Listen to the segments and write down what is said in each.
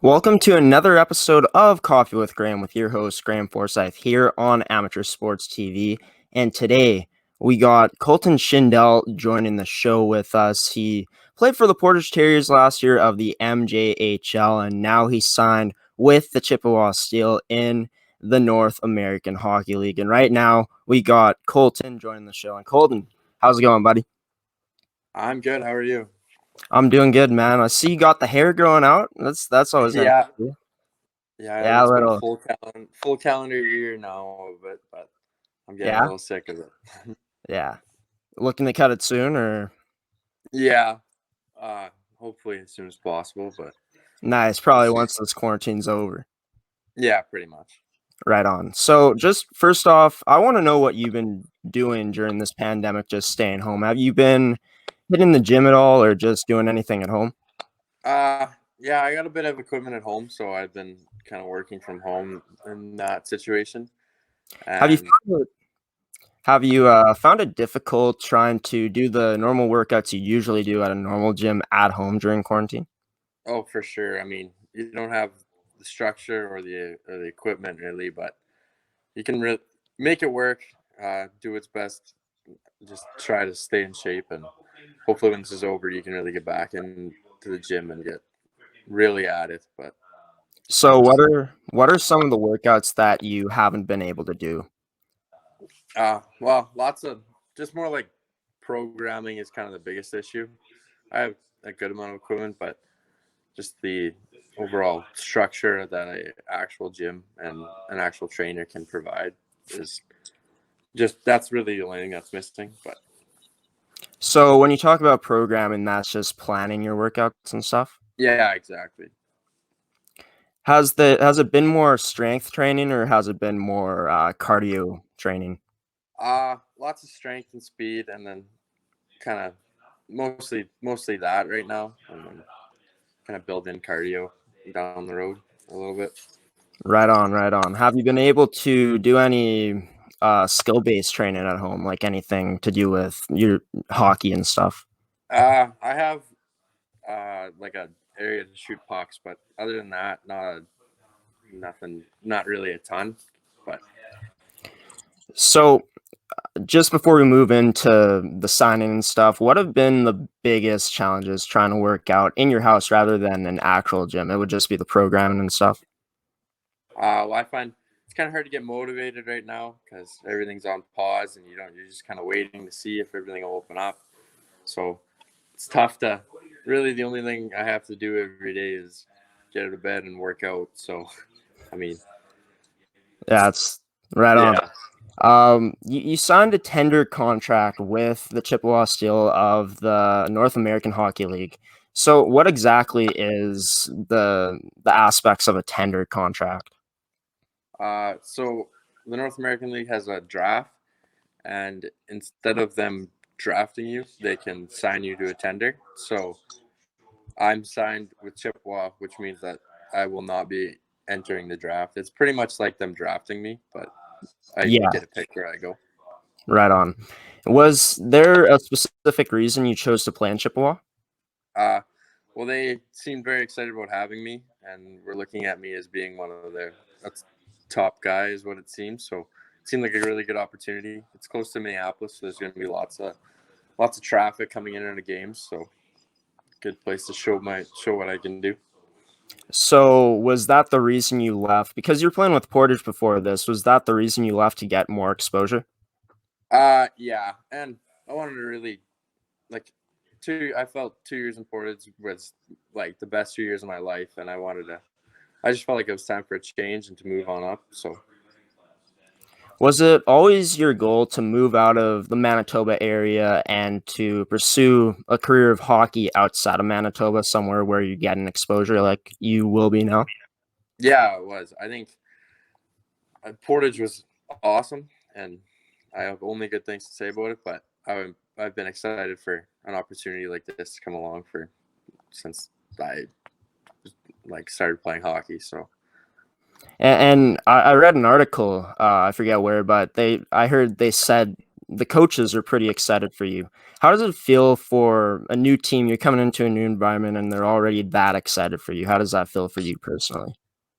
Welcome to another episode of Coffee with Graeme with your host, Graeme Forsyth, here on Amateur Sports TV. And today we got Kolton Shindle joining the show with us. He played for the Portage Terriers last year of the MJHL, and now he's signed with the Chippewa Steel in the North American Hockey League. And right now we got Kolton joining the show. And Kolton, how's it going, buddy? I'm good. How are you? I'm doing good, man. I see you got the hair growing out. That's always nice Yeah, to see. yeah. Yeah, a It's been a little. full calendar year now of it, but I'm getting a Yeah. little sick of it. Yeah. Looking to cut it soon or Yeah. Uh, Hopefully as soon as possible, but nice, we'll probably see. once this quarantine's over. Yeah, pretty much. Right on. So just first off, I want to know what you've been doing during this pandemic, just staying home. Have you been hitting the gym at all or just doing anything at home? Yeah. I got a bit of equipment at home, so I've been kind of working from home in that situation. Have you And found it, found it difficult trying to do the normal workouts you usually do at a normal gym at home during quarantine? oh, for sure. I mean, you don't have the structure or the equipment really, but you can make it work. Do its best. Just try to stay in shape, and hopefully when this is over you can really get back into the gym and get really at it. But So what are some of the workouts that you haven't been able to do? well, lots of just more like programming is kind of the biggest issue. I have a good amount of equipment, but just the overall structure that a actual gym and an actual trainer can provide is just that's really the only thing that's missing. But So when you talk about programming, that's just planning your workouts and stuff. yeah, exactly. Has it been more strength training or has it been more cardio training? Lots of strength and speed, and then kind of mostly that right now, and then kind of build in cardio down the road a little bit. Right on, right on. Have you been able to do any skill-based training at home, like anything to do with your hockey and stuff? I have like a area to shoot pucks, but other than that, nothing, not really a ton. But So just before we move into the signing and stuff, what have been the biggest challenges trying to work out in your house rather than an actual gym? It would just be the programming and stuff. well, I find it's kind of hard to get motivated right now because everything's on pause, and you're just kind of waiting to see if everything will open up. So it's tough to really. The only thing I have to do every day is get out of bed and work out. So I mean, Yeah, it's right on. yeah. You signed a tender contract with the Chippewa Steel of the North American Hockey League. So, what exactly is the aspects of a tender contract? So the North American League has a draft, and instead of them drafting you, they can sign you to a tender. So I'm signed with Chippewa, which means that I will not be entering the draft. It's pretty much like them drafting me, but I Yeah, get to pick where I go. right on. Was there a specific reason you chose to play in Chippewa? Uh, well, they seemed very excited about having me, and were looking at me as being one of their top guys, what it seems. So it seemed like a really good opportunity. It's close to Minneapolis, so there's going to be lots of traffic coming in and out of games. So good place to show what I can do. So, was that the reason you left? Because you were playing with Portage before this. Was that the reason you left to get more exposure? Yeah, and I wanted to really like I felt 2 years in Portage was like the best 2 years of my life, and I just felt like it was time for a change and to move on up. So Was it always your goal to move out of the Manitoba area and to pursue a career of hockey outside of Manitoba, somewhere where you get an exposure like you will be now? yeah, it was. I think Portage was awesome, and I have only good things to say about it. But I've been excited for an opportunity like this to come along for since I like started playing hockey. So And I read an article, I forget where, but I heard they said the coaches are pretty excited for you. How does it feel for a new team? You're coming into a new environment and they're already that excited for you. How does that feel for you personally?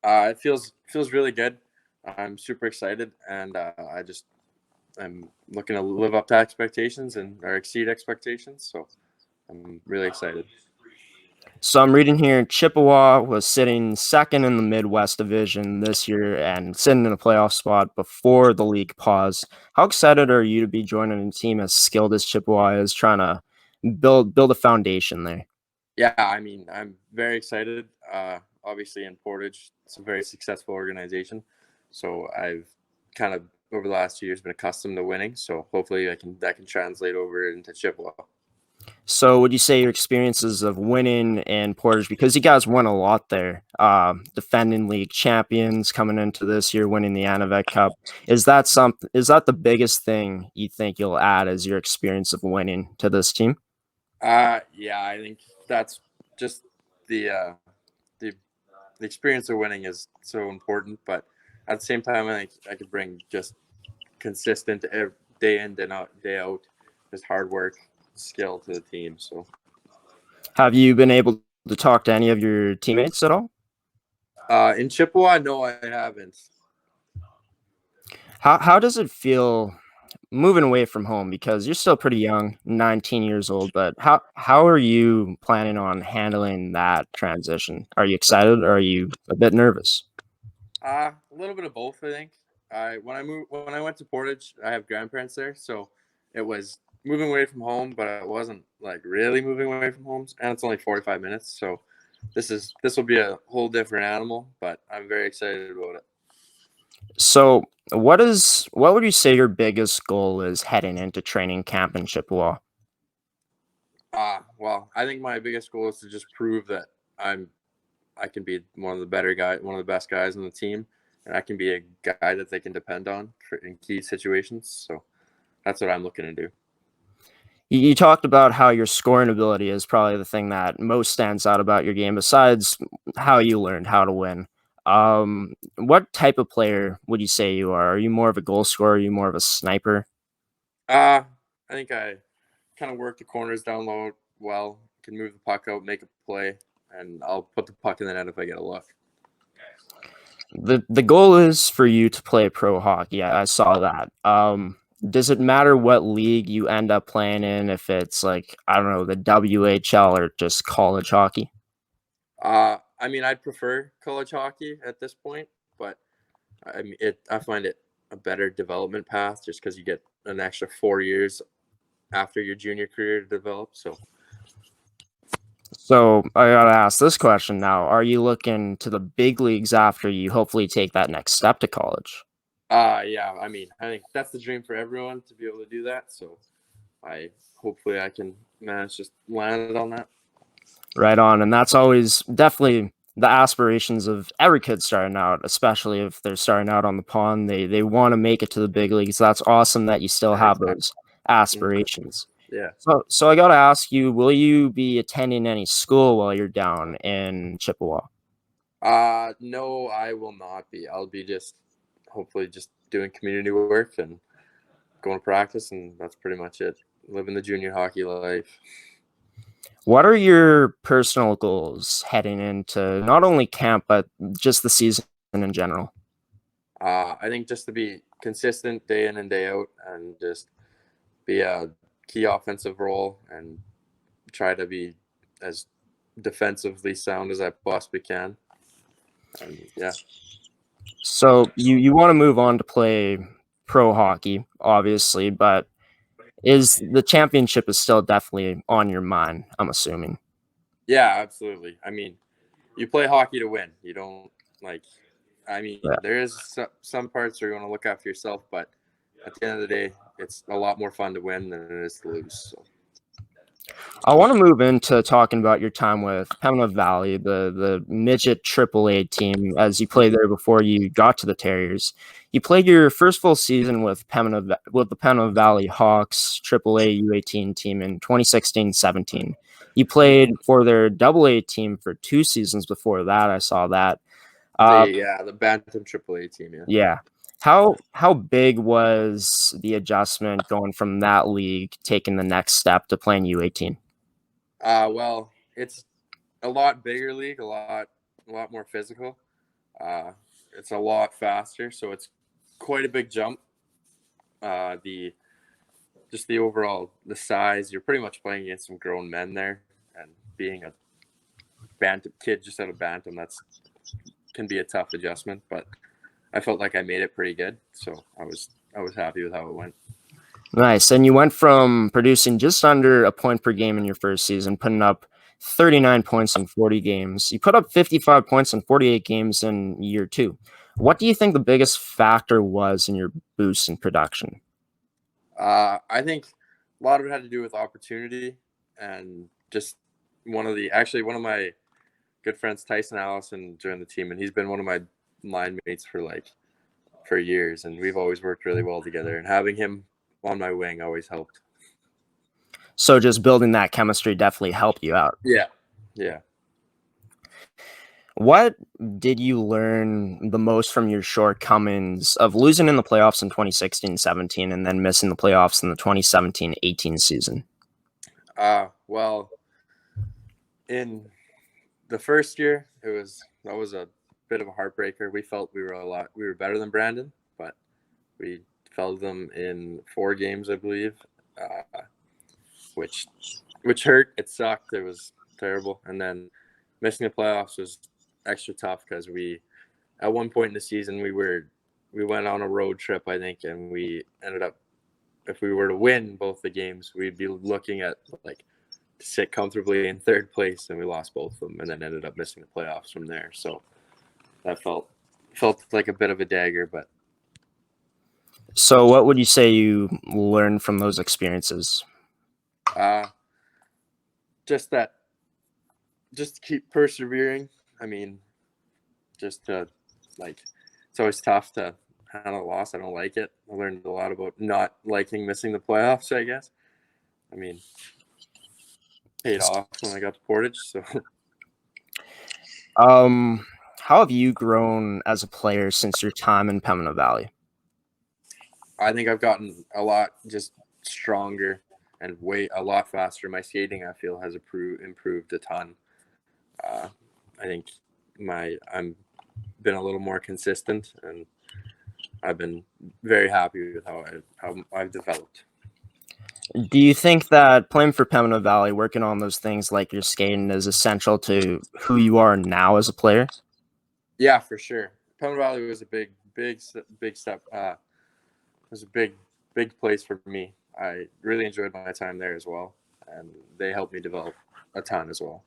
It feels really good. I'm super excited, and I'm looking to live up to expectations and or exceed expectations. So I'm really excited. So I'm reading here, Chippewa was sitting second in the Midwest Division this year and sitting in a playoff spot before the league paused. How excited are you to be joining a team as skilled as Chippewa is, trying to build a foundation there? Yeah, I mean, I'm very excited. Obviously, in Portage, it's a very successful organization. So I've kind of over the last 2 years been accustomed to winning. So hopefully, that can translate over into Chippewa. So would you say your experiences of winning in Portage, because you guys won a lot there, defending league champions coming into this year, winning the Anavet Cup, is that the biggest thing you think you'll add as your experience of winning to this team? Yeah, I think that's just the uh, the the experience of winning is so important. But at the same time, I think I could bring just consistent day in, day out, just hard work, skill to the team. So Have you been able to talk to any of your teammates at all? in Chippewa, no, I haven't. How does it feel moving away from home, because you're still pretty young, 19 years old, but how are you planning on handling that transition? Are you excited or are you a bit nervous? A little bit of both, I think. When I went to Portage, I have grandparents there, so it was moving away from home, but it wasn't like really moving away from home, and it's only 45 minutes. So this will be a whole different animal, but I'm very excited about it. So what would you say your biggest goal is heading into training camp in Chippewa? Well, I think my biggest goal is to just prove that I can be one of the one of the best guys on the team, and I can be a guy that they can depend on in key situations. So that's what I'm looking to do. You talked about how your scoring ability is probably the thing that most stands out about your game, besides how you learned how to win. What type of player would you say you are? Are you more of a goal scorer? Are you more of a sniper? I think I kind of work the corners down low well, can move the puck out, make a play, and I'll put the puck in the net if I get a look. The goal is for you to play pro hockey. I saw that. Does it matter what league you end up playing in, if it's like, I don't know, the WHL or just college hockey? I mean, I'd prefer college hockey at this point, but I find it a better development path just because you get an extra 4 years after your junior career to develop. So I gotta ask this question now. Are you looking to the big leagues after you hopefully take that next step to college? Yeah, I mean, I think that's the dream for everyone to be able to do that. So hopefully I can manage to land on that. Right on. And that's always definitely the aspirations of every kid starting out, especially if they're starting out on the pond. They want to make it to the big leagues. That's awesome that you still have those aspirations. Yeah. So I gotta ask you, will you be attending any school while you're down in Chippewa? No, I will not be. I'll be just hopefully just doing community work and going to practice, and that's pretty much it. Living the junior hockey life. What are your personal goals heading into not only camp, but just the season in general? I think just to be consistent day in and day out, and just be a key offensive role, and try to be as defensively sound as I possibly can. And yeah. So you want to move on to play pro hockey, obviously, but is the championship is still definitely on your mind, I'm assuming. Yeah, absolutely. I mean, you play hockey to win. You don't like. I mean, Yeah. there is some parts you're going to look after yourself, but at the end of the day, it's a lot more fun to win than it is to lose. So. I want to move into talking about your time with Pembina Valley, the midget AAA team, as you played there before you got to the Terriers. You played your first full season with the Pembina Valley Hawks AAA U18 team in 2016-17. You played for their AA team for 2 seasons before that. I saw that. The Bantam AAA team, yeah. Yeah. How big was the adjustment going from that league, taking the next step to playing U18? Well, it's a lot bigger league, a lot more physical. It's a lot faster, so it's quite a big jump. The overall the size, you're pretty much playing against some grown men there, and being a bantam kid just out of bantam, can be a tough adjustment. But I felt like I made it pretty good, so I was happy with how it went. Nice. And you went from producing just under a point per game in your first season, putting up 39 points in 40 games. You put up 55 points in 48 games in year 2. What do you think the biggest factor was in your boost in production? I think a lot of it had to do with opportunity, and just one of my good friends, Tyson Allison, joined the team, and he's been one of my line mates for years, and we've always worked really well together, and having him on my wing always helped. So just building that chemistry definitely helped you out. Yeah. What did you learn the most from your shortcomings of losing in the playoffs in 2016-17 and then missing the playoffs in the 2017-18 season? Well, in the first year, that was a bit of a heartbreaker. We felt we were better than Brandon, but we fell them in 4 games, I believe, which hurt. It sucked. It was terrible. And then missing the playoffs was extra tough because at one point in the season we went on a road trip, I think, and we ended up, if we were to win both the games, we'd be looking at to sit comfortably in 3rd place, and we lost both of them, and then ended up missing the playoffs from there. So that felt like a bit of a dagger. But so what would you say you learned from those experiences? Just keep persevering. I mean, it's always tough to handle a loss. I don't like it. I learned a lot about not liking missing the playoffs, I guess. I mean, paid off when I got to Portage. So, how have you grown as a player since your time in Pembina Valley? I think I've gotten a lot just stronger and a lot faster. My skating, I feel, has improved a ton. I think I'm been a little more consistent, and I've been very happy with how I've developed. Do you think that playing for Pembina Valley, working on those things like your skating, is essential to who you are now as a player? Yeah, for sure. Pembina Valley was a big step. It was a big place for me. I really enjoyed my time there as well, and they helped me develop a ton as well.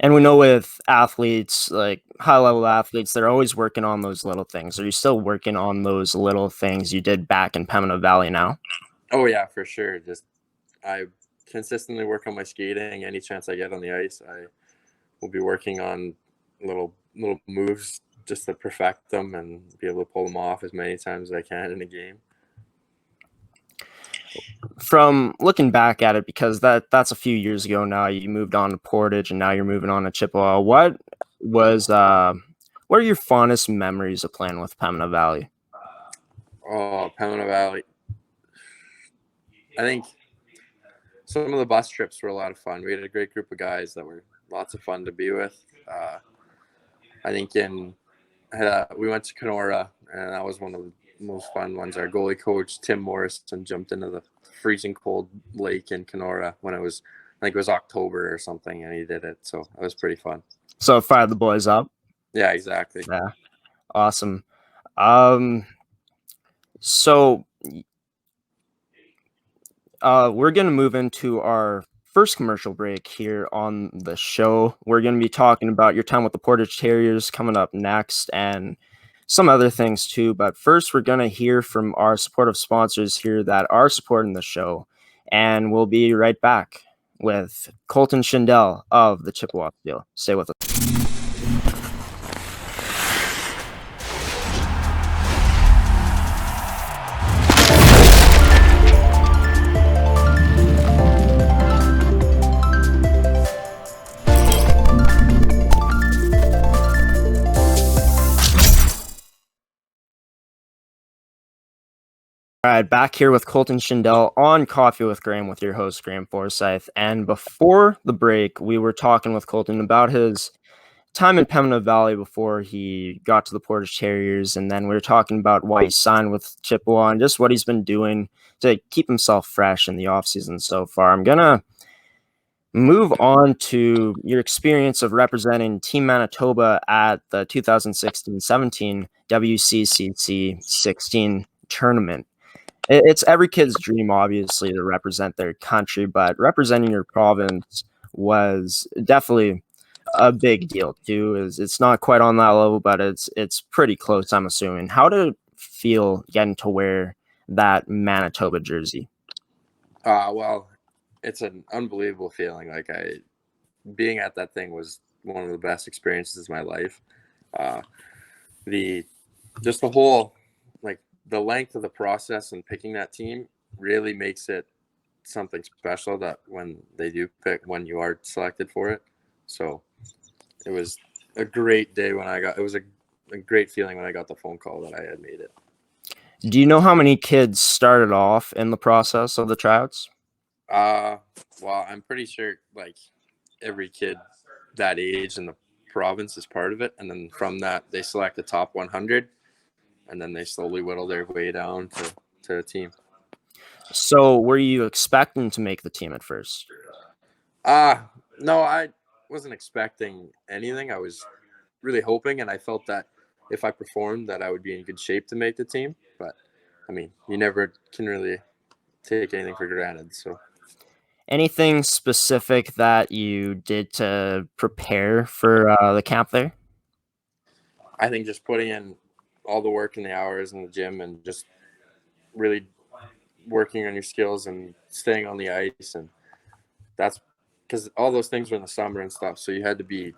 And we know with athletes, like high-level athletes, they're always working on those little things. Are you still working on those little things you did back in Pembina Valley now? Oh, yeah, for sure. I consistently work on my skating. Any chance I get on the ice, I will be working on little moves just to perfect them and be able to pull them off as many times as I can in a game. From looking back at it, because that's a few years ago now, you moved on to Portage and now you're moving on to Chippewa. What are your fondest memories of playing with Pembina Valley? Oh, Pembina Valley. I think some of the bus trips were a lot of fun. We had a great group of guys that were lots of fun to be with. I think we went to Kenora, and that was one of the most fun ones. Our goalie coach, Tim Morrison, jumped into the freezing cold lake in Kenora when I think it was October or something, and he did it. So it was pretty fun. So fire the boys up. Yeah, exactly. Yeah. Awesome. So we're going to move into our first commercial break here on the show. We're going to be talking about your time with the Portage Terriers coming up next, and some other things too. But first, we're going to hear from our supportive sponsors here that are supporting the show, and we'll be right back with Kolton Shindle of the Chippewa Steel. Stay with us. All right, back here with Kolton Shindle on Coffee with Graeme with your host, Graeme Forsyth. And before the break, we were talking with Kolton about his time in Pembina Valley before he got to the Portage Terriers. And then we were talking about why he signed with Chippewa and just what he's been doing to keep himself fresh in the offseason so far. I'm going to move on to your experience of representing Team Manitoba at the 2016-17 WCCC 16 tournament. It's every kid's dream, obviously, to represent their country, but representing your province was definitely a big deal too. It's not quite on that level, but it's pretty close, I'm assuming. How did it feel getting to wear that Manitoba jersey? Well, it's an unbelievable feeling. Being at that thing was one of the best experiences of my life. Uh, the just the whole the length of the process and picking that team really makes it something special that when they do pick, when you are selected for it. So it was a great day it was a great feeling when I got the phone call that I had made it. Do you know how many kids started off in the process of the tryouts? Well, I'm pretty sure every kid that age in the province is part of it. And then from that, they select the top 100 and then they slowly whittle their way down to a team. So were you expecting to make the team at first? No, I wasn't expecting anything. I was really hoping, and I felt that if I performed, that I would be in good shape to make the team. But I mean, you never can really take anything for granted. So, Anything specific that you did to prepare for the camp there? I think just putting in all the work and the hours in the gym, and just really working on your skills and staying on the ice, and that's because all those things were in the summer and stuff. So you had to be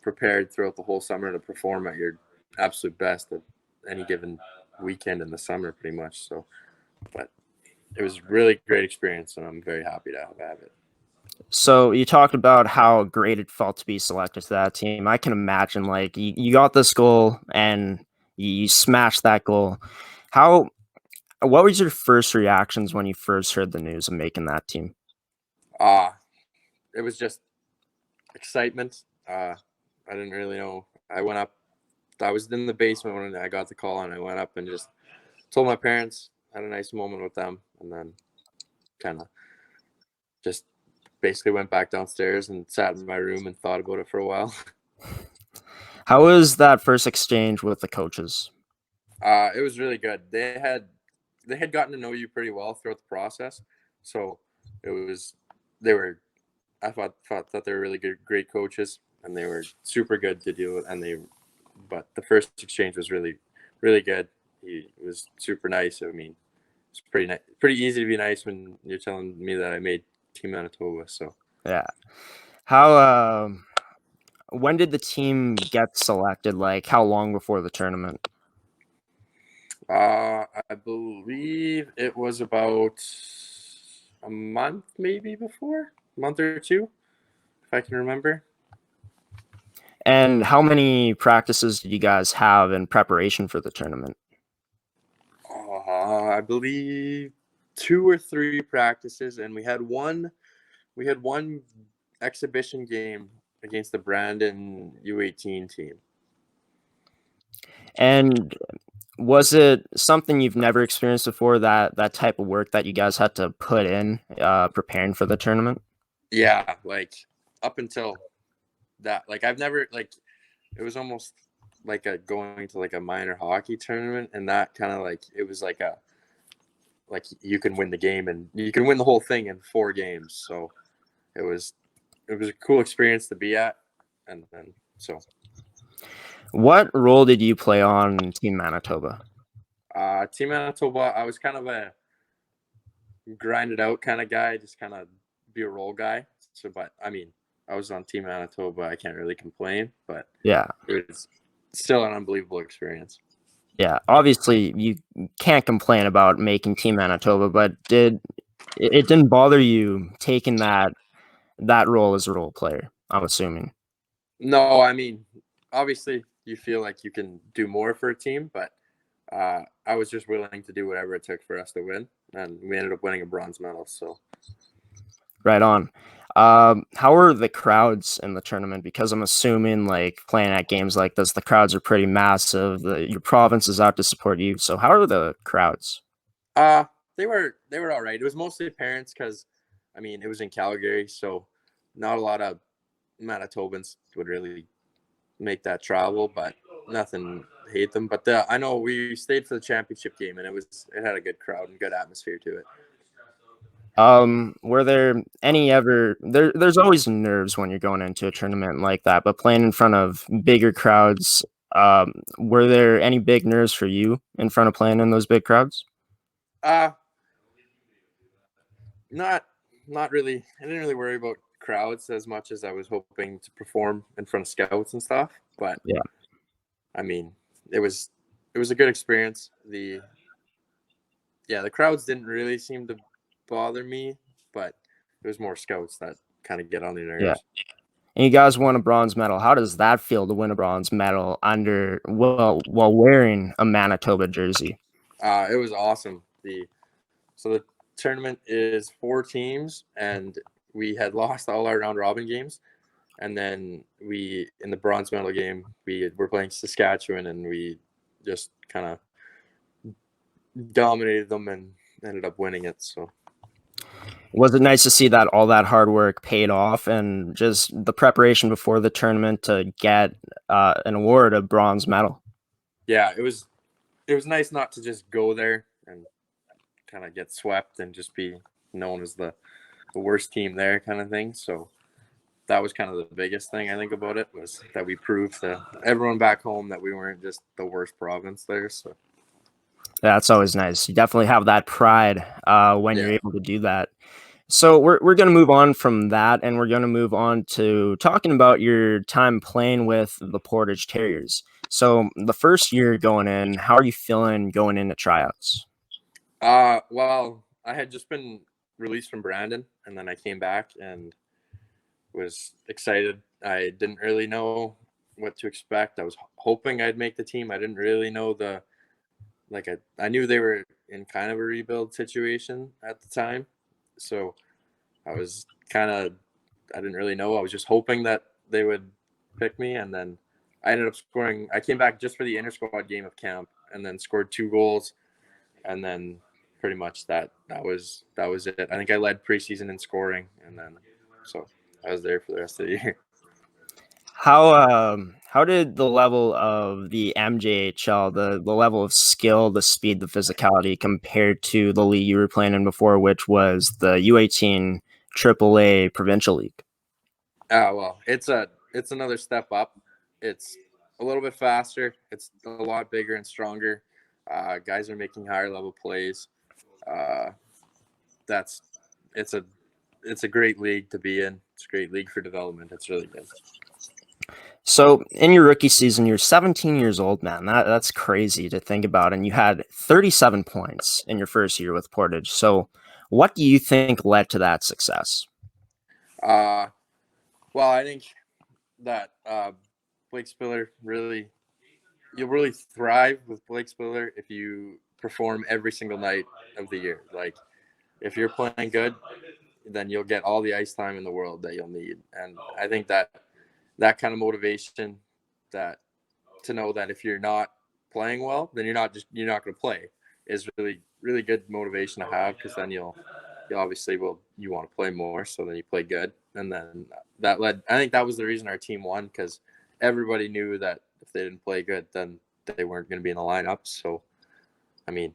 prepared throughout the whole summer to perform at your absolute best at any given weekend in the summer, pretty much. So, but it was really great experience, and I'm very happy to have it. So you talked about how great it felt to be selected to that team. I can imagine, like, you got this goal and you smashed that goal. What was your first reactions when you first heard the news of making that team? It was just excitement. I didn't really know. I was in the basement when I got the call, and I went up and just told my parents, had a nice moment with them, and then kind of just basically went back downstairs and sat in my room and thought about it for a while. How was that first exchange with the coaches? It was really good. They had gotten to know you pretty well throughout the process, so they were I thought they were really good, great coaches, and they were super good to deal with. But the first exchange was really, really good. He was super nice. I mean, it's pretty easy to be nice when you're telling me that I made Team Manitoba. So Yeah. How when did the team get selected? Like, how long before the tournament? I believe it was about a month, maybe before, a month or two, if I can remember. And how many practices did you guys have in preparation for the tournament? I believe 2 or 3 practices, and we had one exhibition game against the Brandon U18 team. And was it something you've never experienced before, that type of work that you guys had to put in preparing for the tournament? Yeah, up until that, I've never it was almost like going to a minor hockey tournament, and that kind of it was you can win the game and you can win the whole thing in 4 games. So it was a cool experience to be at, and then so. What role did you play on Team Manitoba? Team Manitoba, I was kind of a grinded out kind of guy, just kind of be a role guy. So, but I mean, I was on Team Manitoba. I can't really complain, but Yeah. it was still an unbelievable experience. Yeah. Obviously, you can't complain about making Team Manitoba, but it didn't bother you taking that role as a role player, I'm assuming. No, I mean, obviously, you feel like you can do more for a team, but I was just willing to do whatever it took for us to win, and we ended up winning a bronze medal. So Right on. How are the crowds in the tournament? Because I'm assuming, like, playing at games like this, the crowds are pretty massive. Your province is out to support you. So how are the crowds? uh, they were all right. It was mostly parents because, I mean, it was in Calgary, so not a lot of Manitobans would really make that travel, but nothing hate them. But I know we stayed for the championship game, and it had a good crowd and good atmosphere to it. Were there any ever there's always nerves when you're going into a tournament like that, but playing in front of bigger crowds, were there any big nerves for you in front of playing in those big crowds? Uh not not really. I didn't really worry about crowds as much as I was hoping to perform in front of scouts and stuff. But Yeah. I mean, it was a good experience. The crowds didn't really seem to bother me, but it was more scouts that kind of get on their Yeah. nerves. And you guys won a bronze medal. How does that feel to win a bronze medal while wearing a Manitoba jersey? It was awesome. The tournament is 4 teams, and we had lost all our round robin games, and then we in the bronze medal game we were playing Saskatchewan, and we just kind of dominated them and ended up winning it. So Was it nice to see that all that hard work paid off and just the preparation before the tournament to get an award, a bronze medal? yeah, it was nice not to just go there and kind of get swept and just be known as the worst team there kind of thing. So that was kind of the biggest thing I think about it, was that we proved to everyone back home that we weren't just the worst province there. So That's always nice. You definitely have that pride when you're yeah. able to do that. So we're going to move on from that, and we're going to move on to talking about your time playing with the Portage Terriers. So the first year going in, how are you feeling going into tryouts? Well, I had just been released from Brandon, and then I came back and was excited. I didn't really know what to expect. I was hoping I'd make the team. I didn't really know I knew they were in kind of a rebuild situation at the time. So I was I didn't really know. I was just hoping that they would pick me. And then I ended up scoring. I came back just for the inter squad game of camp and then scored 2 goals. And then pretty much that was it. I think I led preseason in scoring. And then, so I was there for the rest of the year. How did the level of the MJHL, the level of skill, the speed, the physicality compared to the league you were playing in before, which was the U18 AAA Provincial League? Well, it's another step up. It's a little bit faster. It's a lot bigger and stronger. Guys are making higher level plays. Uh, that's it's a it's a great league to be in. It's a great league for development. It's really good. So in your rookie season, you're 17 years old, man. That's crazy to think about. And you had 37 points in your first year with Portage. So what do you think led to that success? Uh, well, I think that Blake Spiller you'll really thrive with Blake Spiller if you perform every single night of the year. Like if you're playing good, then you'll get all the ice time in the world that you'll need. And I think that kind of motivation, that to know that if you're not playing well, then you're not going to play, is really really good motivation to have, because then you obviously will you want to play more, so then you play good, and then I think that was the reason our team won, because everybody knew that if they didn't play good, then they weren't going to be in the lineup. So I mean,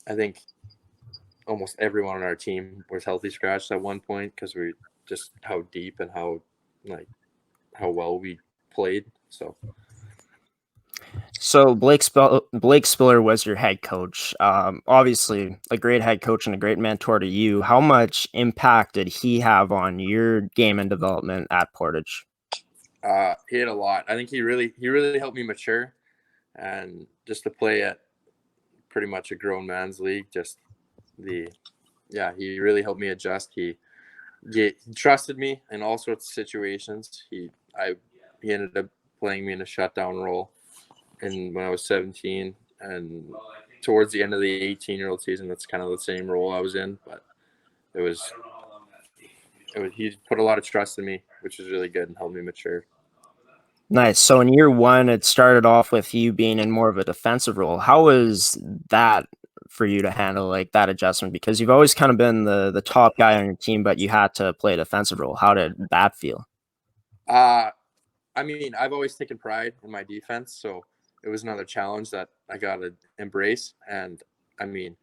I think almost everyone on our team was healthy scratched at one point, because we just how deep and like how well we played. So So Blake Spiller was your head coach. Obviously, a great head coach and a great mentor to you. How much impact did he have on your game and development at Portage? he had a lot. I think he really helped me mature, and just to play at pretty much a grown man's league. Just the yeah, he really helped me adjust. He trusted me in all sorts of situations. He ended up playing me in a shutdown role, and when I was 17, and towards the end of the 18-year-old season, that's kind of the same role I was in. But it was he put a lot of trust in me, which was really good and helped me mature. Nice. So in year one, it started off with you being in more of a defensive role. How was that for you to handle, like, that adjustment? Because you've always kind of been the top guy on your team, but you had to play a defensive role. How did that feel? I mean, I've always taken pride in my defense, so it was another challenge that I got to embrace. And I mean,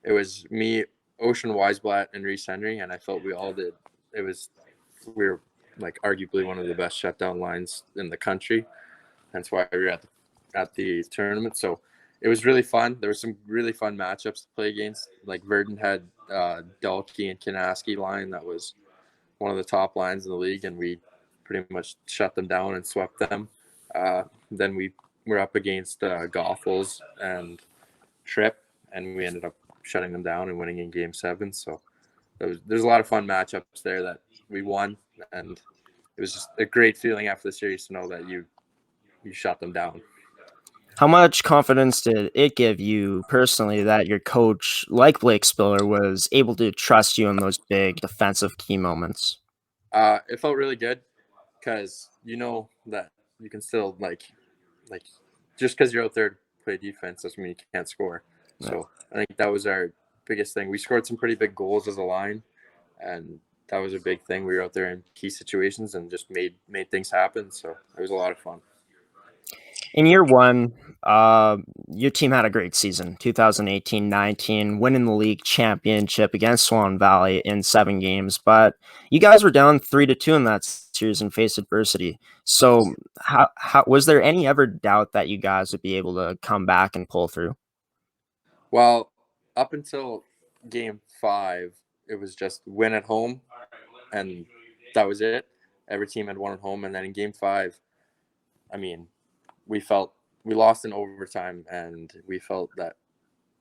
it was me, Ocean Weisblatt, and Reese Henry, and I felt we all did. We were like arguably one of the best shutdown lines in the country. That's why we were at the tournament. So it was really fun. There were some really fun matchups to play against. Like Verdon had Dalkey and Kanaski line that was one of the top lines in the league, and we pretty much shut them down and swept them. Then we were up against Goethals and Tripp, and we ended up shutting them down and winning in Game 7. So there's a lot of fun matchups there that we won, and it was just a great feeling after the series to know that you shut them down. How much confidence did it give you personally that your coach, like Blake Spiller, was able to trust you in those big defensive key moments? It felt really good because you know that you can still like just because you're out there to play defense doesn't mean you can't score. Yeah. So I think that was our biggest thing. We scored some pretty big goals as a line, and that was a big thing. We were out there in key situations and just made things happen. So it was a lot of fun. In year one, your team had a great season, 2018-19, winning the league championship against Swan Valley in 7 games. But you guys were down 3-2 in that series and faced adversity. So, how was there any ever doubt that you guys would be able to come back and pull through? Well, up until Game 5, it was just win at home, and that was it. Every team had won at home, and then in Game 5, I mean, we lost in overtime, and we felt that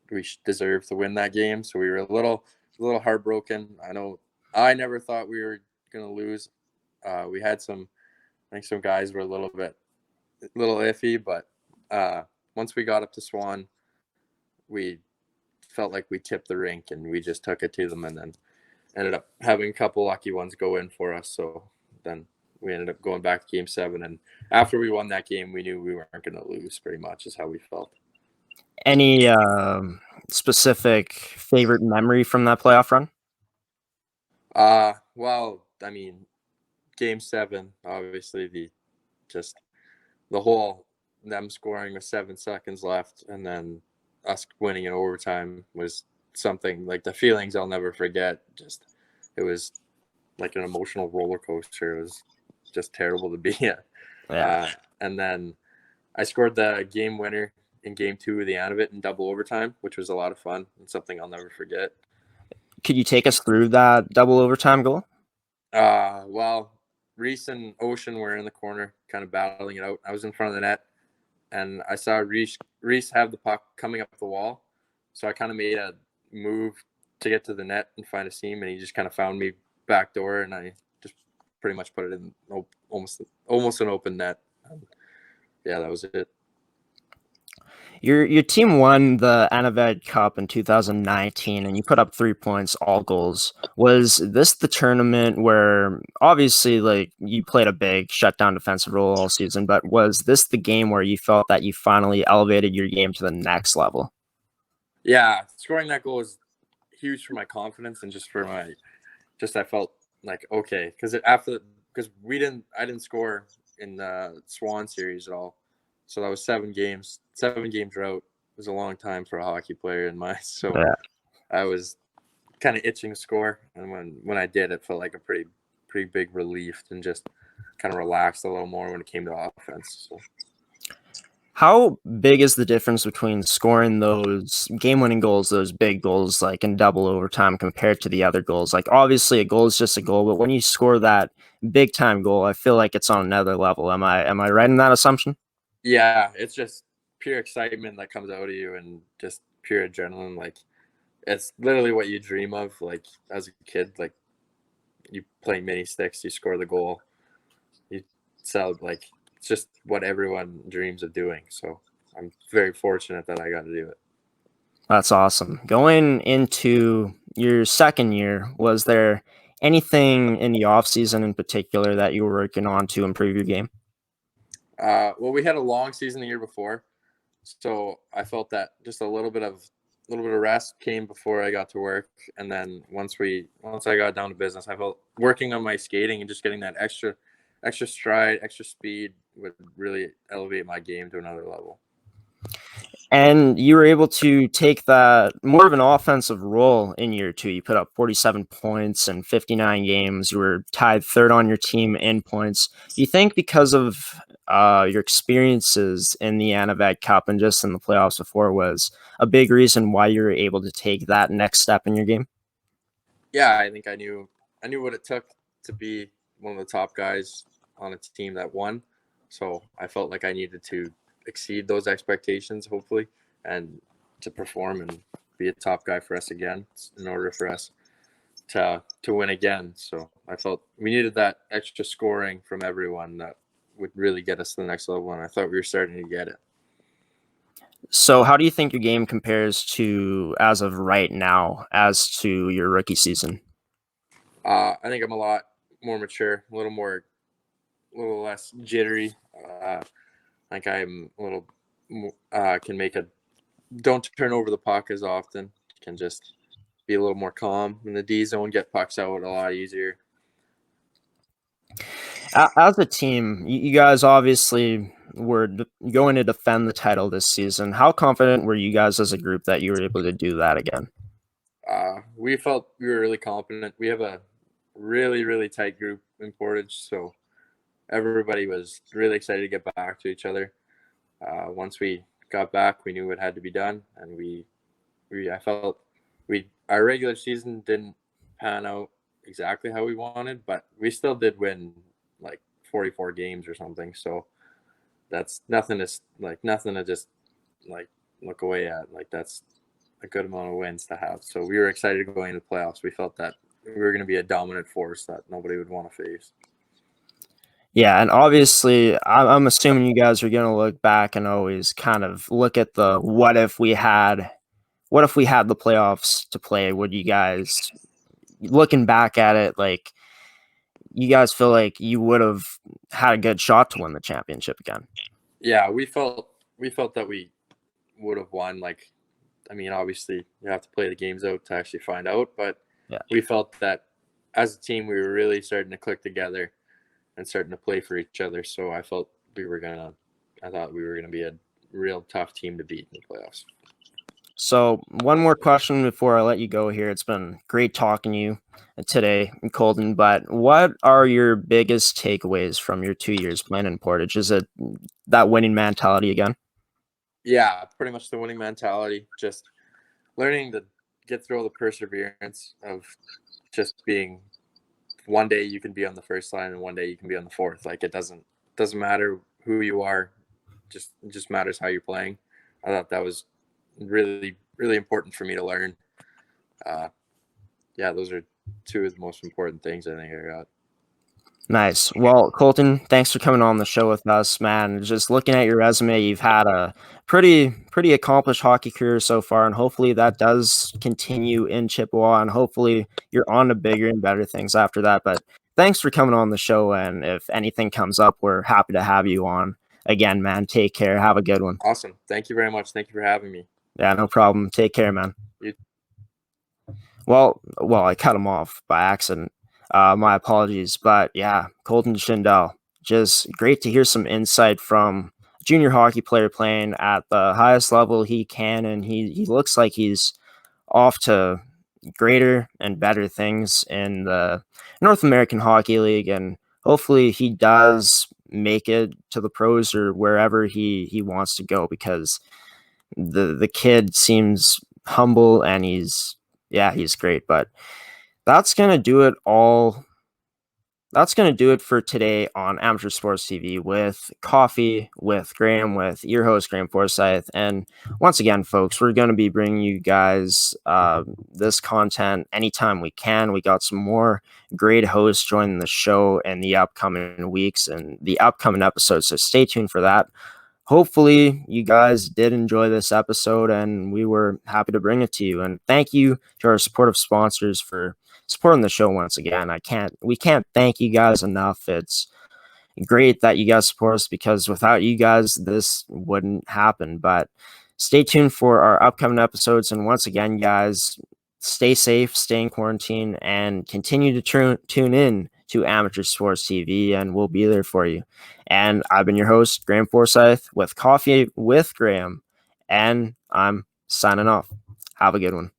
we deserved to win that game. So we were a little heartbroken. I know I never thought we were gonna lose. We had I think some guys were a little iffy, but once we got up to Swan, we felt like we tipped the rink, and we just took it to them, and then ended up having a couple lucky ones go in for us. So then we ended up going back to Game 7, and after we won that game, we knew we weren't going to lose. Pretty much is how we felt. Any specific favorite memory from that playoff run? Well, I mean, Game 7, obviously the whole them scoring with 7 seconds left, and then us winning in overtime was something like the feelings I'll never forget. It was like an emotional roller coaster. It was just terrible to be at. Yeah. And then I scored the game winner in Game 2 of the end of it in double overtime, which was a lot of fun and something I'll never forget. Could you take us through that double overtime goal? Well, Reese and Ocean were in the corner, kind of battling it out. I was in front of the net, and I saw Reese have the puck coming up the wall. So I kind of made a move to get to the net and find a seam, and he just kind of found me back door, and I just pretty much put it in almost an open net. Yeah, that was it. Your team won the Anavet Cup in 2019, and you put up 3 points, all goals. Was this the tournament where, obviously, like, you played a big shutdown defensive role all season, but was this the game where you felt that you finally elevated your game to the next level? Yeah, scoring that goal was huge for my confidence and I felt like okay because I didn't score in the Swan series at all, so that was 7 game drought. It was a long time for a hockey player in my Yeah. I was kind of itching to score, and when I did, it felt like a pretty big relief and just kind of relaxed a little more when it came to offense. So. How big is the difference between scoring those game-winning goals, those big goals, like in double overtime, compared to the other goals? Like, obviously, a goal is just a goal, but when you score that big-time goal, I feel like it's on another level. Am I right in that assumption? Yeah, it's just pure excitement that comes out of you, and just pure adrenaline. Like, it's literally what you dream of. Like as a kid, like you play mini sticks, you score the goal, you sell like it's just what everyone dreams of doing. So I'm very fortunate that I got to do it. That's awesome. Going into your second year, was there anything in the off season in particular that you were working on to improve your game? Well, we had a long season the year before, so I felt that just a little bit of rest came before I got to work, and then once I got down to business, I felt working on my skating and just getting that extra stride, extra speed would really elevate my game to another level. And you were able to take that more of an offensive role in year two. You put up 47 points in 59 games. You were tied third on your team in points. Do you think because of your experiences in the Anavet Cup and just in the playoffs before was a big reason why you were able to take that next step in your game? Yeah, I think I knew what it took to be one of the top guys on a team that won. So I felt like I needed to exceed those expectations, hopefully, and to perform and be a top guy for us again in order for us to win again. So I felt we needed that extra scoring from everyone that would really get us to the next level, and I thought we were starting to get it. So how do you think your game compares to, as of right now, as to your rookie season? I think I'm a lot more mature, a little less jittery. I think I'm a little don't turn over the puck as often. Can just be a little more calm in the D zone, get pucks out a lot easier. As a team, you guys obviously were going to defend the title this season. How confident were you guys as a group that you were able to do that again? We felt we were really confident. We have a really, really tight group in Portage, so everybody was really excited to get back to each other. Once we got back, we knew what had to be done, and I felt our regular season didn't pan out exactly how we wanted, but we still did win like 44 games or something. So that's nothing to just like look away at. Like that's a good amount of wins to have. So we were excited to go into the playoffs. We felt that we were going to be a dominant force that nobody would want to face. Yeah, and obviously, I'm assuming you guys are going to look back and always kind of look at the what if we had the playoffs to play? Would you guys, looking back at it, like you guys feel like you would have had a good shot to win the championship again? Yeah, we felt that we would have won. Like, I mean, obviously you have to play the games out to actually find out, but Yeah. we felt that as a team we were really starting to click together and starting to play for each other. So I thought we were gonna be a real tough team to beat in the playoffs. So one more question before I let you go here. It's been great talking to you today, Kolton, but what are your biggest takeaways from your 2 years playing in Portage? Is it that winning mentality again? Yeah, pretty much the winning mentality. Just learning to get through all the perseverance of just being one day you can be on the first line and one day you can be on the fourth. Like it doesn't matter who you are, it just matters how you're playing. I thought that was really, really important for me to learn. Yeah, those are two of the most important things I think I got. Nice. Well, Kolton, thanks for coming on the show with us, man. Just looking at your resume, you've had a pretty accomplished hockey career so far, and hopefully that does continue in Chippewa, and hopefully you're on to bigger and better things after that. But thanks for coming on the show, and if anything comes up, we're happy to have you on again, man. Take care. Have a good one. Awesome. Thank you very much. Thank you for having me. Yeah, no problem. Take care, man. You- Well, I cut him off by accident. My apologies, but yeah, Kolton Shindle, just great to hear some insight from a junior hockey player playing at the highest level he can, and he looks like he's off to greater and better things in the North American Hockey League, and hopefully he does make it to the pros or wherever he wants to go, because the kid seems humble and he's great. But that's going to do it all. That's going to do it for today on Amateur Sports TV with Coffee with Graeme, with your host, Graeme Forsyth. And once again, folks, we're going to be bringing you guys this content anytime we can. We got some more great hosts joining the show in the upcoming weeks and the upcoming episodes, so stay tuned for that. hopefully you guys did enjoy this episode, and we were happy to bring it to you. And thank you to our supportive sponsors for supporting the show once again. We can't thank you guys enough. It's great that you guys support us, because without you guys, this wouldn't happen. But stay tuned for our upcoming episodes. And once again, guys, stay safe, stay in quarantine, and continue to tune in to Amateur Sports TV, and we'll be there for you. And I've been your host, Graeme Forsyth, with Coffee with Graeme, and I'm signing off. Have a good one.